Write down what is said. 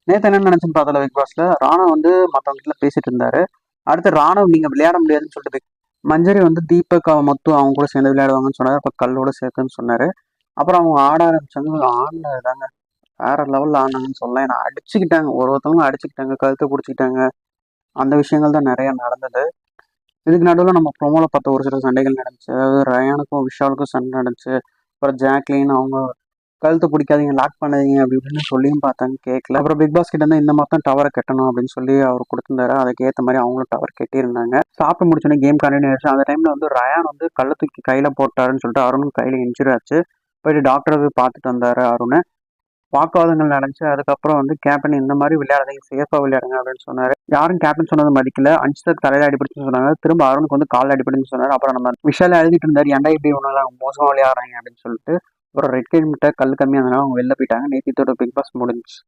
நேத்து என்ன நினைச்சுன்னு பார்த்தல பிக் பாஸ்ல ராணா வந்து மத்தவங்க கிட்ட பேசிட்டு இருந்தாரு. அடுத்து ராணவ் நீங்க விளையாட முடியாதுன்னு சொல்லிட்டு மஞ்சரி வந்து தீபக் மொத்தம் அவங்க கூட சேர்ந்து விளையாடுவாங்கன்னு சொன்னாரு. அப்ப கல்லோட சேர்த்துன்னு சொன்னாரு. அப்புறம் அவங்க ஆட ஆரம்பிச்சாங்க. ஆடினதாங்க வேற லெவல்ல ஆடினாங்கன்னு சொல்லலாம். ஏன்னா அடிச்சுக்கிட்டாங்க, ஒருத்தவங்க அடிச்சுக்கிட்டாங்க, கழுத்தை பிடிச்சிக்கிட்டாங்க. அந்த விஷயங்கள் தான் நிறைய நடந்தது. இதுக்கு நடுவில் நம்ம ப்ரோமோல பார்த்த ஒரு சில சண்டைகள் நடந்துச்சு. அதாவது ரயானுக்கும் விஷாலுக்கும் சண்டை நடந்துச்சு. அப்புறம் ஜாக்லின் அவங்க கழுத்தை பிடிக்காதீங்க, லாக் பண்ணாதீங்க அப்படி இப்படின்னு சொல்லியும் பார்த்தாங்க, கேட்கல. அப்புறம் பிக் பாஸ் கிட்ட இருந்து இந்த மாதிரி தான் டவரை கட்டணும் அப்படின்னு சொல்லி அவர் கொடுத்திருந்தாரு. அதுக்கு ஏற்ற மாதிரி அவங்களும் டவர் கட்டியிருந்தாங்க. சாப்பிட்டு முடிச்சோன்னே கேம் கண்டினியூ ஆயிடுச்சு. அந்த டைம்ல வந்து ரயான் வந்து கள்ள தூக்கி கையில போட்டாருன்னு சொல்லிட்டு அருணும் கையில இன்ஜுரி ஆச்சு. போயிட்டு டாக்டரை போய் பார்த்துட்டு வந்தாரு அருண். வாக்குவாதங்கள் நடந்துச்சு. அதுக்கப்புறம் வந்து கேப்டன் இந்த மாதிரி விளையாடுறீங்க, சேஃபா விளையாடுங்க அப்படின்னு சொன்னாரு. யாரும் கேப்டன் சொன்னது மதிக்கல. அன்சிதர் தலையில அடிபடுச்சுன்னு சொன்னாங்க. திரும்ப அருணுக்கு வந்து கால் அடிபடுன்னு சொன்னாரு. அப்புறம் நம்ம விஷால எழுதிட்டு இருந்தாரு, ஏன்டா இப்படி ஒண்ணு மோசமா விளையாடுறாங்க அப்படின்னு சொல்லிட்டு. அப்புறம் ரெட் கேட் மிட்ட கல் கம்மியா இருந்தனால அவங்க வெளில போயிட்டாங்க. நேத்தித்தோட பிக் பாஸ் முடிஞ்சுச்சு.